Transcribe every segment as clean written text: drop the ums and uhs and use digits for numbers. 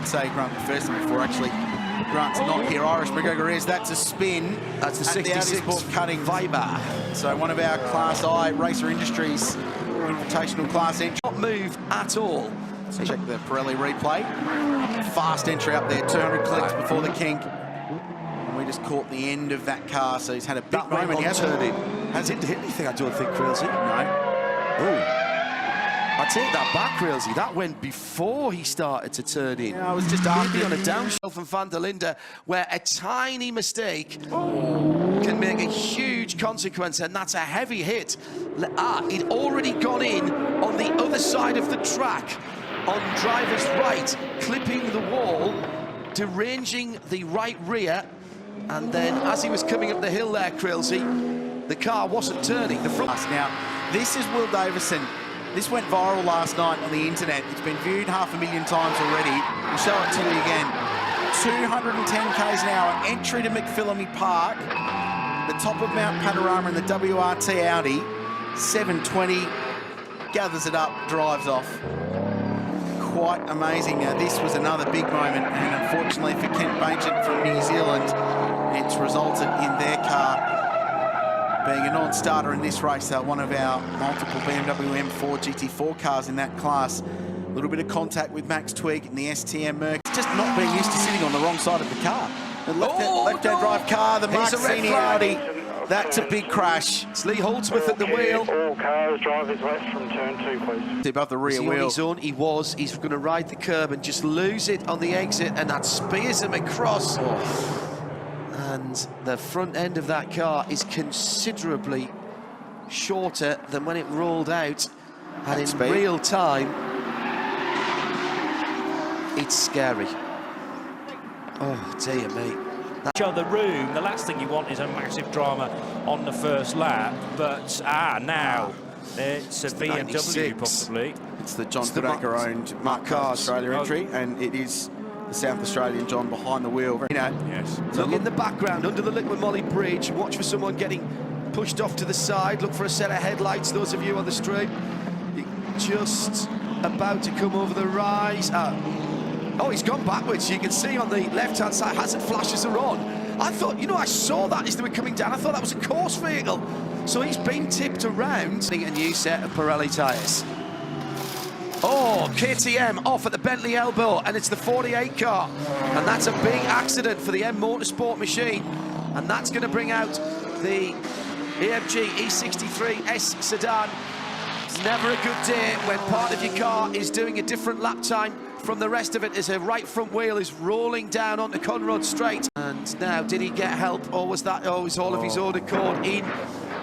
should say Grant McPherson before actually. Grant's not here. Irish McGregor is. That's a spin. That's the 66 Sport cutting Viber. So one of our Class I Racer Industries Invitational class entry. Not move at all. So check the Pirelli replay. Fast entry up there, 200 clicks before the kink. And we just caught the end of that car, so he's had a big moment. He hasn't hit anything, I don't think, Crailsey. No. Oh. I take that back, Crailsey. That went before he started to turn in. Yeah, I was just asking. On a downshift from Van der Linde, where a tiny mistake can make a huge consequence, and that's a heavy hit. He'd already gone in on the other side of the track, on driver's right, clipping the wall, deranging the right rear, and then as he was coming up the hill there, Crailsey, the car wasn't turning. The front. Now, this is Will Davison. This went viral last night on the internet. It's been viewed 500,000 times already. We'll show it to you again. 210 k's an hour, entry to McPhillamy Park, the top of Mount Panorama in the WRT Audi, 720, gathers it up, drives off. Quite amazing. Now, this was another big moment, and unfortunately for Kent Baigent from New Zealand, it's resulted in their car being a non-starter in this race. One of our multiple BMW M4 GT4 cars in that class. A little bit of contact with Max Twigg in the STM Merc. Just not being used to sitting on the wrong side of the car. The left-hand drive car, the Marcini Audi. That's a big crash. It's Lee Holdsworth at the wheel. All cars, drivers west from turn 2, please. Above the rear wheel. He's going to ride the curb and just lose it on the exit, and that spears him across. And the front end of that car is considerably shorter than when it rolled out. And in real time, it's scary. Oh, dear me. Show the room. The last thing you want is a massive drama on the first lap. But, now, it's a BMW, possibly. It's the John Goodacre-owned Mark Car Australia entry, and it is the South Australian John behind the wheel. Yes. Look in the background, under the Liquid Molly Bridge. Watch for someone getting pushed off to the side. Look for a set of headlights, those of you on the stream. Just about to come over the rise. Oh, he's gone backwards. You can see on the left-hand side, hazard flashes are on. I thought, I saw that as they were coming down. I thought that was a course vehicle. So he's been tipped around. A new set of Pirelli tyres. Oh, KTM off at the Bentley elbow, and it's the 48 car. And that's a big accident for the M Motorsport machine. And that's going to bring out the AMG E63 S sedan. It's never a good day when part of your car is doing a different lap time from the rest of it, as a right front wheel is rolling down onto Conrod Straight. And now, did he get help, or was that always all of his own accord? In,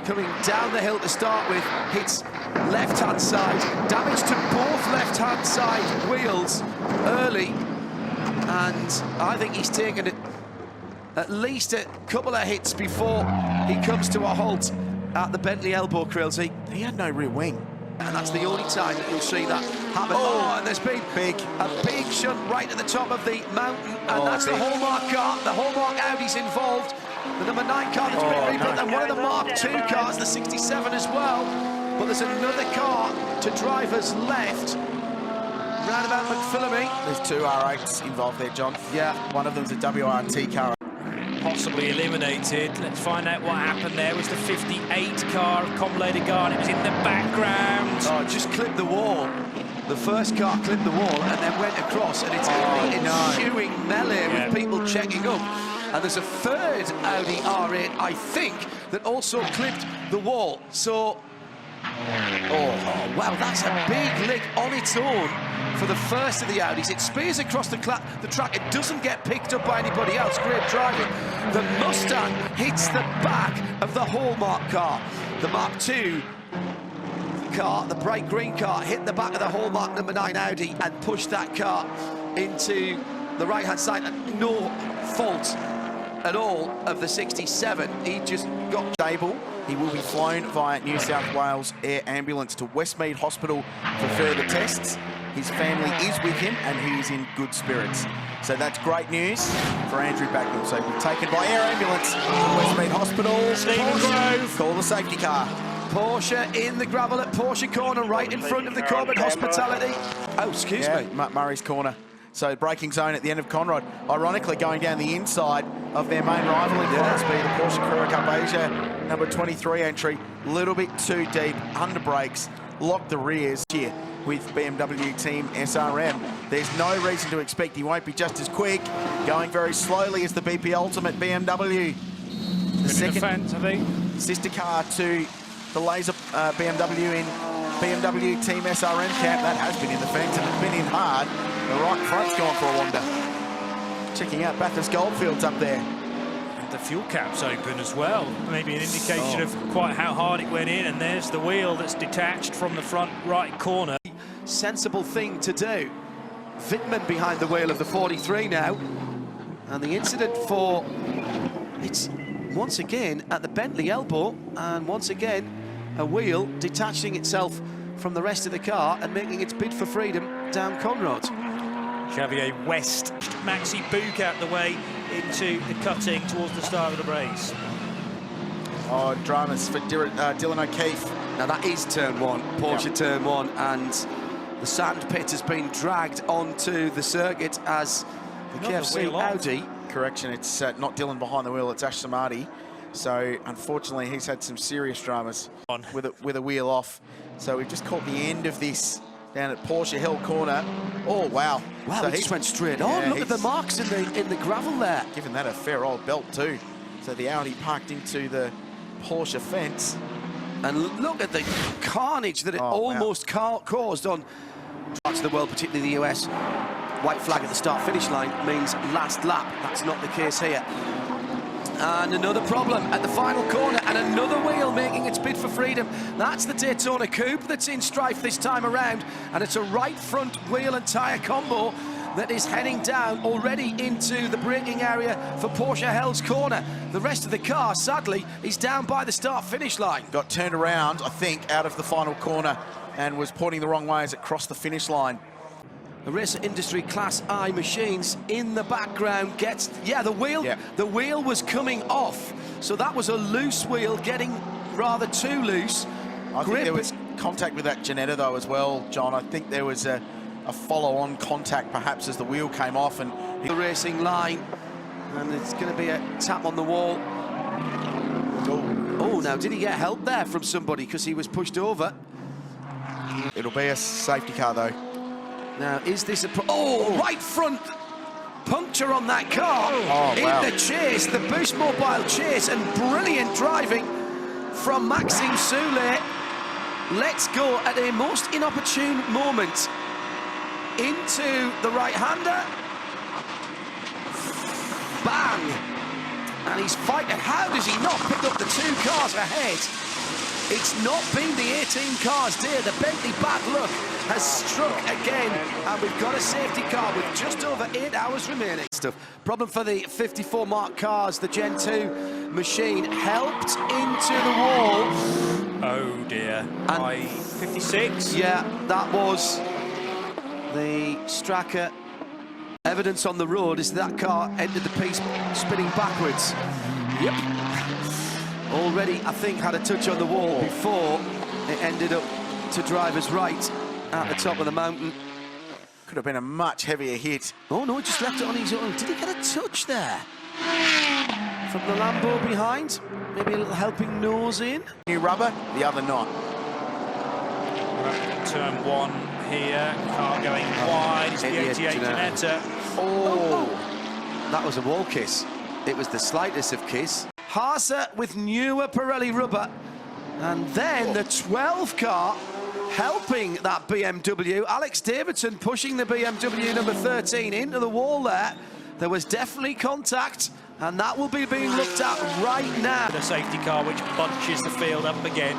coming down the hill to start with, hits left-hand side, damage to both left-hand side wheels early, and I think he's taken it at least a couple of hits before he comes to a halt at the Bentley elbow, Crailsey. He had no rear wing. And that's the only time that you'll see that happen. Oh, and there's been a big shunt right at the top of the mountain, and that's the Hallmark car. The Hallmark Audi's involved. The number 9 car that's been rebuilt, and one of the Mark II cars, the 67 as well. But there's another car to driver's left, round about McPhillamy. There's 2 R8s involved there, John. Yeah. One of them's a WRT car. Possibly eliminated. Let's find out what happened there. It was the 58 car of Compilation, and it was in the background. Oh, it just clipped the wall. The first car clipped the wall and then went across, and it's ensuing melee with people checking up. And there's a third Audi R8, I think, that also clipped the wall. So, wow, that's a big lick on its own for the first of the Audis. It spears across the track. It doesn't get picked up by anybody else. Great driving. The Mustang hits the back of the Hallmark car. The Mark II car, the bright green car, hit the back of the Hallmark number 9 Audi and pushed that car into the right-hand side. And no fault at all of the 67. He just got stable. He will be flown via New South Wales Air Ambulance to Westmead Hospital for further tests. His family is with him, and he is in good spirits. So that's great news for Andrew Backnell. So we're taken by Air Ambulance to Westmead Hospital. Stephen Grove. Call the safety car. Porsche in the gravel at Porsche corner, right in front of the Corbett Hospitality. Oh, excuse me. Murray's corner. So braking zone at the end of Conrod. Ironically, going down the inside of their main rival in Class B, the Porsche Carrera Cup Asia, number 23 entry. Little bit too deep, under brakes, locked the rears here with BMW Team SRM. There's no reason to expect he won't be just as quick. Going very slowly as the BP Ultimate BMW. The second fence, I think. sister car to the laser BMW in BMW Team SRM camp. That has been in the fence and it's been in hard. The right front's gone for a wander. Checking out Bathurst Goldfields up there. And the fuel cap's open as well. Maybe an indication of quite how hard it went in. And there's the wheel that's detached from the front right corner. Sensible thing to do. Wittmann behind the wheel of the 43 now. And the incident for... It's once again at the Bentley elbow. And once again, a wheel detaching itself from the rest of the car and making its bid for freedom down Conrod. Xavier West, Maxi Book out the way into the cutting towards the start of the race. Oh, dramas for Dylan O'Keefe. Now that is turn one, Porsche turn one, and the sand pit has been dragged onto the circuit as the KFC Audi. Correction, it's not Dylan behind the wheel, it's Ash Samadi. So unfortunately, he's had some serious dramas with a wheel off. So we've just caught the end of this down at Porsche Hill corner. Oh wow! Wow, so he just went straight on. Look at the marks in the gravel there. Given that a fair old belt too. So the Audi parked into the Porsche fence. And look at the carnage that it almost caused on parts of the world, particularly the US. White flag at the start-finish line means last lap. That's not the case here. And another problem at the final corner, and another wheel making its bid for freedom. That's the Daytona Coupe that's in strife this time around, and it's a right front wheel and tyre combo that is heading down already into the braking area for Porsche Hell's Corner. The rest of the car, sadly, is down by the start-finish line. Got turned around, I think, out of the final corner and was pointing the wrong way as it crossed the finish line. The Racer Industry Class I machines in the background gets... Yeah, the wheel was coming off, so that was a loose wheel getting rather too loose. I think there was contact with that Janetta, though, as well, John. I think there was a follow-on contact, perhaps, as the wheel came off. And the racing line, and it's going to be a tap on the wall. Oh, now, did he get help there from somebody because he was pushed over? It'll be a safety car, though. Now, is this a... right front puncture on that car in the chase, the Boost Mobile chase, and brilliant driving from Maxime Soulet. Let's go at a most inopportune moment into the right-hander. Bang! And he's fighting. How does he not pick up the two cars ahead? It's not been the 18 cars day. The Bentley bad luck has struck again, and we've got a safety car with just over 8 hours remaining. Problem for the 54 mark cars. The Gen 2 machine helped into the wall. Oh dear. And 56. Yeah, that was the Stracker. Evidence on the road is that car entered the piece spinning backwards. Yep. Already, I think, had a touch on the wall before it ended up to driver's right at the top of the mountain. Could have been a much heavier hit. Oh no, he just left it on his own. Did he get a touch there? From the Lambo behind? Maybe a little helping nose in? New rubber, the other not. Turn one here, car going wide, it's the 88 Janetta. Oh, that was a wall kiss. It was the slightest of kiss. Haase with newer Pirelli rubber, and then the 12 car helping that BMW. Alex Davidson pushing the BMW number 13 into the wall there. There was definitely contact, and that will be being looked at right now. The safety car which bunches the field up again.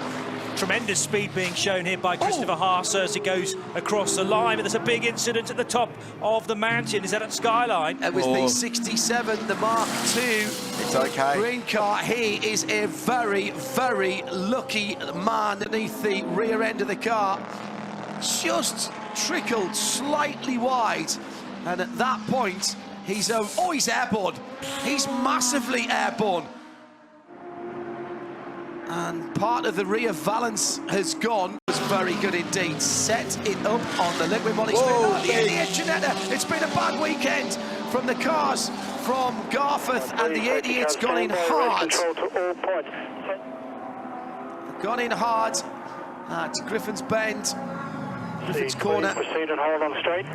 Tremendous speed being shown here by Christopher Haase as it goes across the line. But there's a big incident at the top of the mountain. Is that at Skyline? It was the 67, the Mark II. It's okay. Green car. He is a very, very lucky man underneath the rear end of the car. Just trickled slightly wide. And at that point, he's airborne. He's massively airborne. And part of the rear valance has gone. Was very good indeed. Set it up on the liquid molly straight. Whoa, Oh, the 88 Ginetta. It's been a bad weekend from the cars from Garforth, and the 88's gone in hard. Gone in hard at Griffin's Bend. Griffin's Corner. Proceed and hold on straight.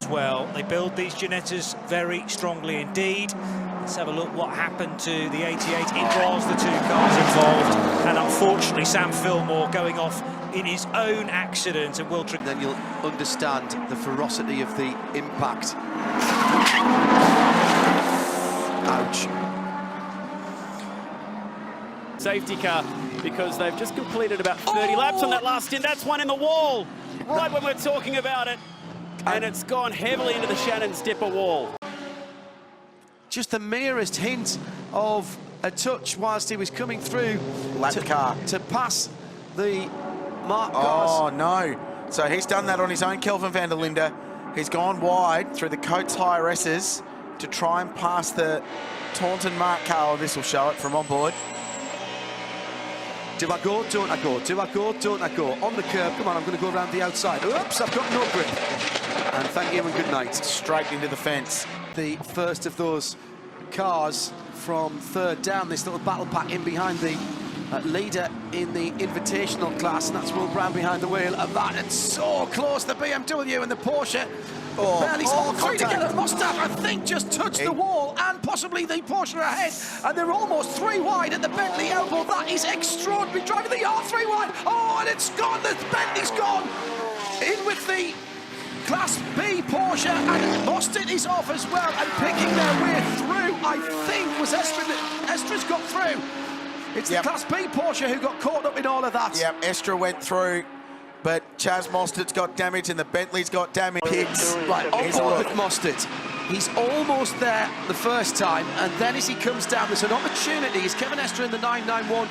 Well, they build these Ginettas very strongly indeed. Let's have a look what happened to the 88. It was the two cars involved, and unfortunately Sam Fillmore going off in his own accident, and Wiltshire. Then you'll understand the ferocity of the impact. Ouch. Safety car, because they've just completed about 30 laps on that last stint. That's one in the wall, right when we're talking about it. And it's gone heavily into the Shannon's Dipper wall. Just the merest hint of a touch whilst he was coming through to pass the marked cars. Oh, no. So he's done that on his own, Kelvin van der Linde. He's gone wide through the Coates Higher S's to try and pass the Taunton marked car. Oh, this will show it from on board. Do I go, don't I go? Do I go, don't I go? On the curb, come on, I'm going to go around the outside. Oops, I've got no grip. And thank you and good night. Straight into the fence. The first of those cars from third down, this little battle pack in behind the leader in the invitational class, and that's Will Brown behind the wheel of that. And so close, the BMW and the Porsche. Barely trying to get a Mustang, I think, just touched the wall, and possibly the Porsche ahead, and they're almost 3 wide at the Bentley elbow. That is extraordinary. Driving the yard 3 wide. Oh, and it's gone. The Bentley's gone. In with the Class B Porsche, and Mostert is off as well, and picking their way through, I think, was Estra. Estra's got through. It's the Class B Porsche who got caught up in all of that. Yep, Estra went through, but Chaz Mostert's got damage and the Bentley's got damage. Right, on board with Mostert. He's almost there the first time, and then as he comes down, there's an opportunity. As Kevin Estra in the 991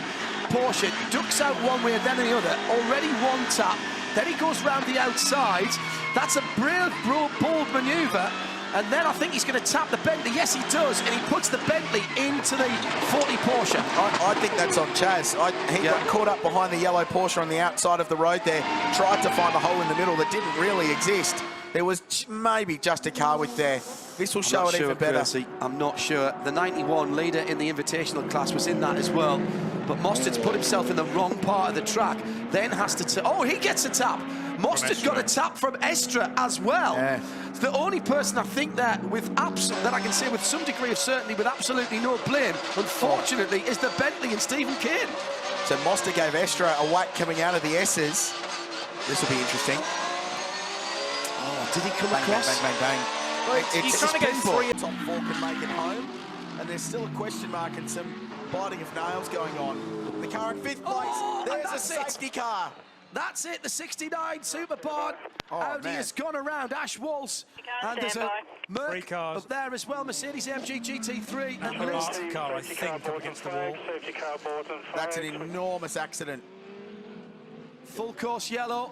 Porsche ducks out one way and then the other. Already one tap. Then he goes round the outside. That's a brilliant, bold manoeuvre. And then I think he's going to tap the Bentley. Yes, he does. And he puts the Bentley into the 40 Porsche. I think that's on Chaz. He got caught up behind the yellow Porsche on the outside of the road there. Tried to find a hole in the middle that didn't really exist. There was maybe just a car width there. This will show it even better. Percy, I'm not sure. The 91 leader in the invitational class was in that as well. But Mostert's put himself in the wrong part of the track. Then has to... Oh, he gets a tap. Mostert got a tap from Estra as well. Yeah. The only person I think that I can say with some degree of certainty, with absolutely no blame, unfortunately, is the Bentley and Stephen Kane. So Mostert gave Estra a whack coming out of the S's. This will be interesting. Oh, did he come across? Bang, bang, bang, bang. Well, he's trying to go 3. Top 4 can make it home, and there's still a question mark and some biting of nails going on. The car in 5th place. There's a safety car. That's it, the 69 Superbahn. Audi has gone around Ash Waltz. And there's a Merc up there as well, Mercedes AMG GT3. And the last car, I think, up against the wall. That's an enormous accident. Full course yellow.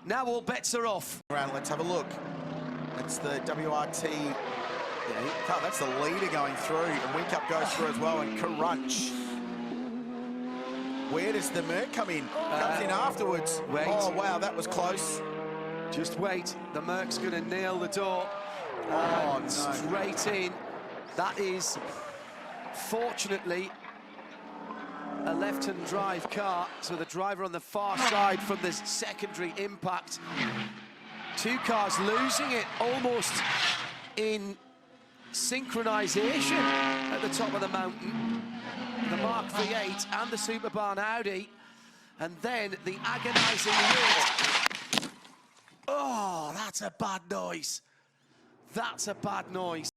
Now all bets are off. Let's have a look. That's the WRT. Yeah, that's the leader going through. And Winkup goes through as well, and Crunch. Where does the Merc come in? Comes in afterwards. Wait. Oh, wow, that was close. Just wait. The Merc's going to nail the door. Oh, no. Straight in. That is, fortunately, a left-hand drive car. So the driver on the far side from this secondary impact. 2 cars losing it almost in synchronization at the top of the mountain. The Mark V8 and the Superbahn Audi, and then the agonising hit. Oh, that's a bad noise. That's a bad noise.